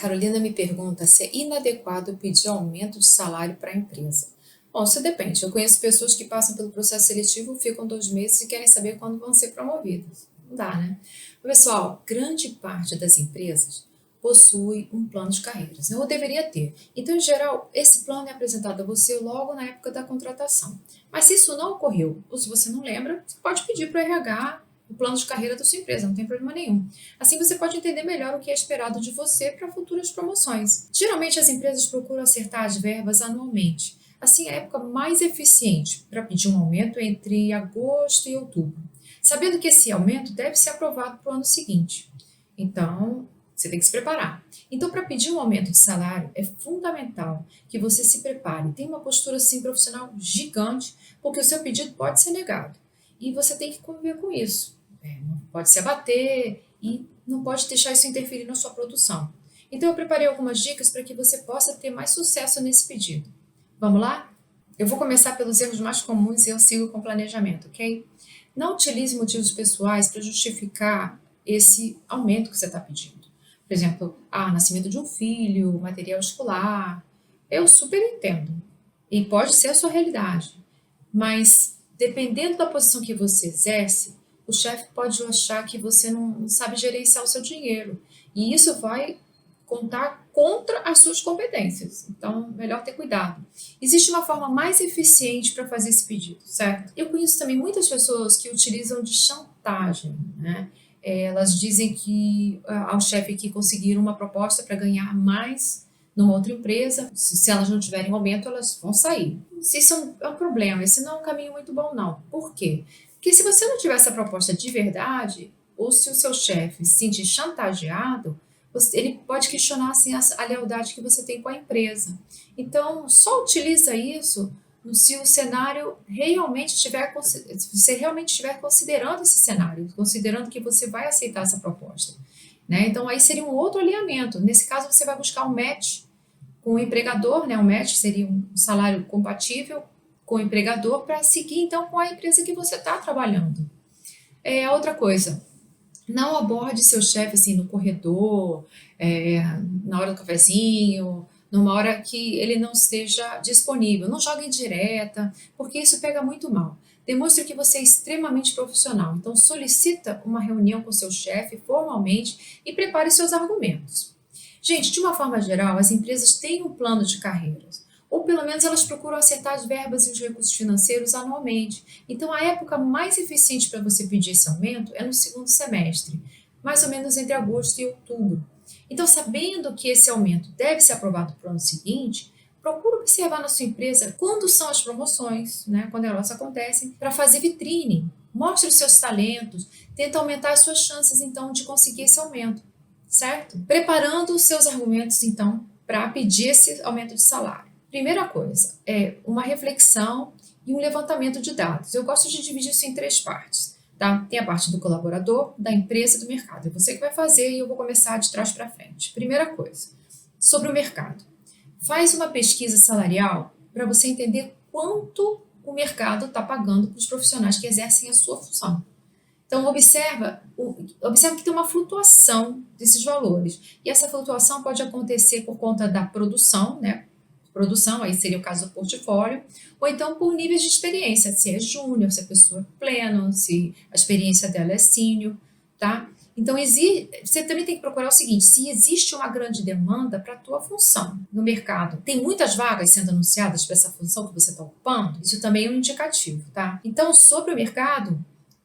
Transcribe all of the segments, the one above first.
Carolina me pergunta se é inadequado pedir aumento de salário para a empresa. Bom, isso depende. Eu conheço pessoas que passam pelo processo seletivo, ficam 2 meses e querem saber quando vão ser promovidas. Não dá, né? Pessoal, grande parte das empresas possui um plano de carreiras, ou deveria ter. Então, em geral, esse plano é apresentado a você logo na época da contratação. Mas se isso não ocorreu, ou se você não lembra, você pode pedir para o RH o plano de carreira da sua empresa, não tem problema nenhum. Assim você pode entender melhor o que é esperado de você para futuras promoções. Geralmente as empresas procuram acertar as verbas anualmente. Assim, a época mais eficiente para pedir um aumento é entre agosto e outubro, sabendo que esse aumento deve ser aprovado para o ano seguinte. Então, você tem que se preparar. Então, para pedir um aumento de salário, é fundamental que você se prepare. Tenha uma postura assim, profissional gigante, porque o seu pedido pode ser negado. E você tem que conviver com isso. Não pode se abater e não pode deixar isso interferir na sua produção. Então, eu preparei algumas dicas para que você possa ter mais sucesso nesse pedido. Vamos lá? Eu vou começar pelos erros mais comuns e eu sigo com planejamento, ok? Não utilize motivos pessoais para justificar esse aumento que você está pedindo. Por exemplo, nascimento de um filho, material escolar. Eu super entendo. E pode ser a sua realidade. Mas, dependendo da posição que você exerce, o chefe pode achar que você não sabe gerenciar o seu dinheiro. E isso vai contar contra as suas competências. Então, melhor ter cuidado. Existe uma forma mais eficiente para fazer esse pedido, certo? Eu conheço também muitas pessoas que utilizam de chantagem, né? Elas dizem que ao chefe que conseguiram uma proposta para ganhar mais numa outra empresa, se elas não tiverem aumento, elas vão sair. Isso é um problema, esse não é um caminho muito bom, não. Por quê? Porque se você não tiver essa proposta de verdade, ou se o seu chefe se sentir chantageado, ele pode questionar assim, a lealdade que você tem com a empresa. Então, só utiliza isso se o cenário realmente estiver, se você realmente estiver considerando esse cenário, considerando que você vai aceitar essa proposta. Né? Então, aí seria um outro alinhamento. Nesse caso, você vai buscar um match com o empregador, né? Um match seria um salário compatível com o empregador para seguir, então, com a empresa que você está trabalhando. Outra coisa, não aborde seu chefe assim no corredor, na hora do cafezinho, numa hora que ele não esteja disponível. Não jogue indireta, porque isso pega muito mal. Demonstre que você é extremamente profissional. Então, solicita uma reunião com seu chefe formalmente e prepare seus argumentos. Gente, de uma forma geral, as empresas têm um plano de carreiras, ou pelo menos elas procuram acertar as verbas e os recursos financeiros anualmente. Então, a época mais eficiente para você pedir esse aumento é no segundo semestre, mais ou menos entre agosto e outubro. Então, sabendo que esse aumento deve ser aprovado para o ano seguinte, procure observar na sua empresa quando são as promoções, né, quando elas acontecem, para fazer vitrine. Mostre os seus talentos, tenta aumentar as suas chances, então, de conseguir esse aumento, certo? Preparando os seus argumentos, então, para pedir esse aumento de salário. Primeira coisa, é uma reflexão e um levantamento de dados. Eu gosto de dividir isso em 3 partes. Tá? Tem a parte do colaborador, da empresa e do mercado. É você que vai fazer e eu vou começar de trás para frente. Primeira coisa, sobre o mercado. Faz uma pesquisa salarial para você entender quanto o mercado está pagando para os profissionais que exercem a sua função. Então, observa que tem uma flutuação desses valores. E essa flutuação pode acontecer por conta da produção, né? Produção, aí seria o caso do portfólio, ou então por níveis de experiência, se é júnior, se a pessoa é pleno, se a experiência dela é sênior, tá? Então, você também tem que procurar o seguinte, se existe uma grande demanda para a tua função no mercado, tem muitas vagas sendo anunciadas para essa função que você está ocupando, isso também é um indicativo, tá? Então, sobre o mercado,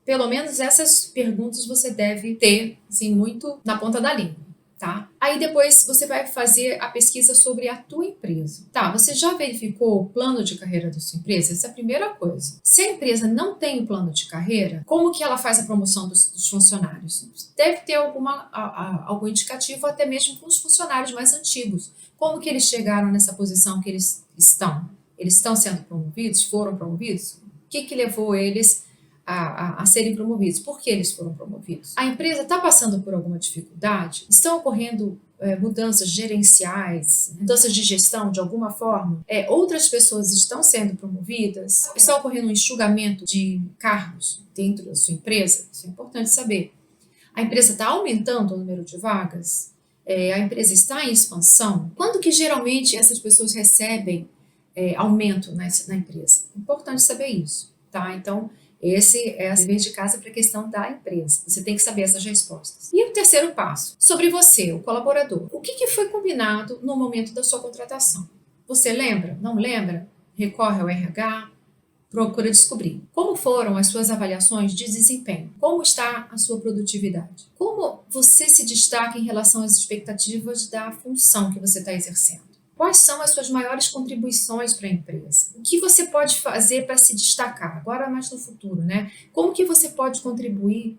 pelo menos essas perguntas você deve ter, assim, muito na ponta da língua. Tá? Aí depois você vai fazer a pesquisa sobre a tua empresa. Tá, você já verificou o plano de carreira da sua empresa? Essa é a primeira coisa. Se a empresa não tem um plano de carreira, como que ela faz a promoção dos funcionários? Deve ter algum indicativo até mesmo com os funcionários mais antigos. Como que eles chegaram nessa posição que eles estão? Eles estão sendo promovidos? Foram promovidos? O que levou eles a serem promovidos. Por que eles foram promovidos? A empresa está passando por alguma dificuldade? Estão ocorrendo mudanças gerenciais, mudanças de gestão de alguma forma? Outras pessoas estão sendo promovidas? Está ocorrendo um enxugamento de cargos dentro da sua empresa? Isso é importante saber. A empresa está aumentando o número de vagas? a empresa está em expansão, quando que geralmente essas pessoas recebem aumento na empresa? Importante saber isso, tá? Então, esse é a dever de casa para a questão da empresa. Você tem que saber essas respostas. E o terceiro passo, sobre você, o colaborador. O que foi combinado no momento da sua contratação? Você lembra? Não lembra? Recorre ao RH, procura descobrir como foram as suas avaliações de desempenho, como está a sua produtividade, como você se destaca em relação às expectativas da função que você está exercendo. Quais são as suas maiores contribuições para a empresa? O que você pode fazer para se destacar, agora mais no futuro, né? Como que você pode contribuir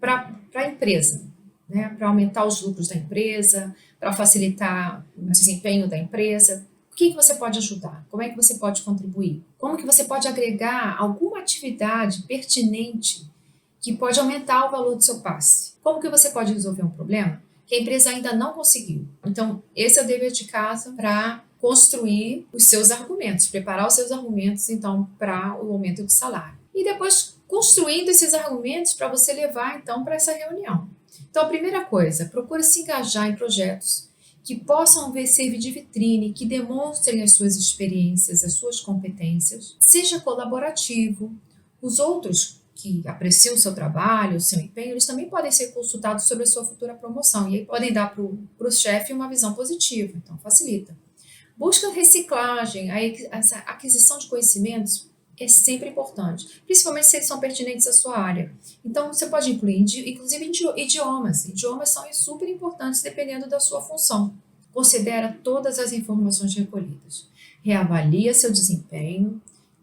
para a empresa, né? Para aumentar os lucros da empresa, para facilitar o desempenho da empresa? O que você pode ajudar? Como é que você pode contribuir? Como que você pode agregar alguma atividade pertinente que pode aumentar o valor do seu passe? Como que você pode resolver um problema que a empresa ainda não conseguiu? Então, esse é o dever de casa para construir os seus argumentos, preparar os seus argumentos, então, para o aumento do salário. E depois, construindo esses argumentos para você levar, então, para essa reunião. Então, a primeira coisa, procura se engajar em projetos que possam servir de vitrine, que demonstrem as suas experiências, as suas competências. Seja colaborativo. Os outros que apreciam o seu trabalho, o seu empenho, eles também podem ser consultados sobre a sua futura promoção e aí podem dar para o chefe uma visão positiva, então facilita. Busca reciclagem, essa aquisição de conhecimentos é sempre importante, principalmente se eles são pertinentes à sua área. Então, você pode incluir, inclusive, idiomas. Idiomas são super importantes dependendo da sua função. Considera todas as informações recolhidas. Reavalia seu desempenho,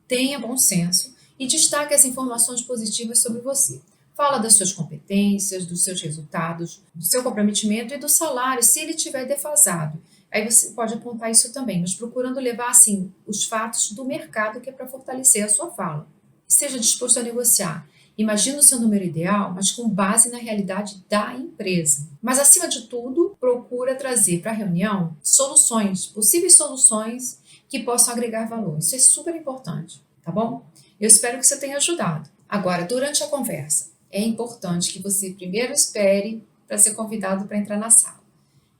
tenha bom senso e destaque as informações positivas sobre você. Fala das suas competências, dos seus resultados, do seu comprometimento e do salário, se ele estiver defasado. Aí você pode apontar isso também, mas procurando levar, assim, os fatos do mercado que é para fortalecer a sua fala. Esteja disposto a negociar. Imagina o seu número ideal, mas com base na realidade da empresa. Mas, acima de tudo, procura trazer para a reunião soluções, possíveis soluções que possam agregar valor. Isso é super importante, tá bom? Eu espero que você tenha ajudado. Agora, durante a conversa, é importante que você primeiro espere para ser convidado para entrar na sala,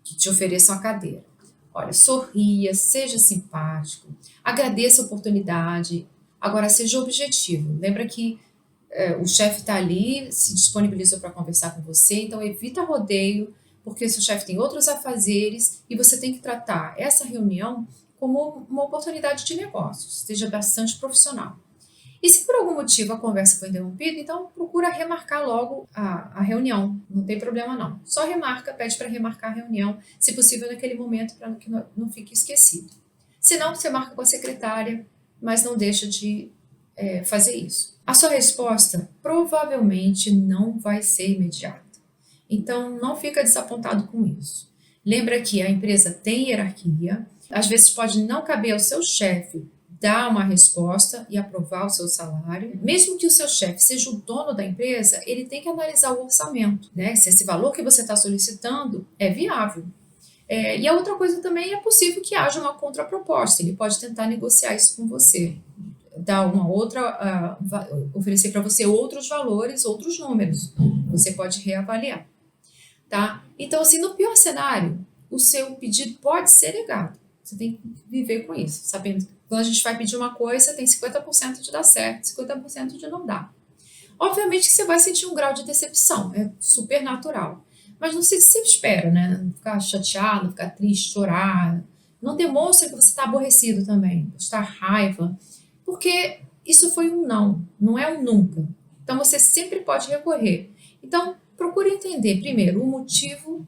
que te ofereçam a cadeira. Olha, sorria, seja simpático, agradeça a oportunidade, agora seja objetivo. Lembra que o chefe está ali, se disponibilizou para conversar com você, então evita rodeio, porque seu chefe tem outros afazeres e você tem que tratar essa reunião como uma oportunidade de negócios, seja bastante profissional. E se por algum motivo a conversa foi interrompida, então procura remarcar logo a reunião. Não tem problema não. Só remarca, pede para remarcar a reunião, se possível naquele momento, para que não fique esquecido. Se não, você marca com a secretária, mas não deixa de fazer isso. A sua resposta provavelmente não vai ser imediata. Então, não fica desapontado com isso. Lembra que a empresa tem hierarquia, às vezes pode não caber ao seu chefe dar uma resposta e aprovar o seu salário. Mesmo que o seu chefe seja o dono da empresa, ele tem que analisar o orçamento, né? Se esse valor que você está solicitando é viável. E a outra coisa também é possível que haja uma contraproposta, ele pode tentar negociar isso com você, dar uma outra, oferecer para você outros valores, outros números, você pode reavaliar, tá? Então, assim, no pior cenário, o seu pedido pode ser negado, você tem que viver com isso, sabendo que quando a gente vai pedir uma coisa, tem 50% de dar certo, 50% de não dar. Obviamente que você vai sentir um grau de decepção, é super natural. Mas não se espera, né? Não ficar chateado, não ficar triste, chorar. Não demonstra que você está aborrecido também, está raiva, porque isso foi um não, não é um nunca. Então você sempre pode recorrer. Então procure entender primeiro o motivo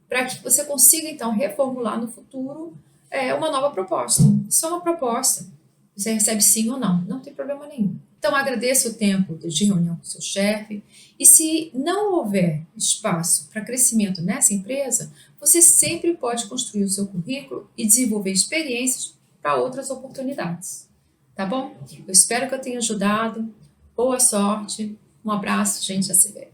para que você consiga então reformular no futuro uma nova proposta. Isso é uma proposta. Você recebe sim ou não, não tem problema nenhum. Então agradeça o tempo de reunião com o seu chefe e se não houver espaço para crescimento nessa empresa, você sempre pode construir o seu currículo e desenvolver experiências para outras oportunidades. Tá bom? Eu espero que eu tenha ajudado. Boa sorte. Um abraço, gente, já se vê.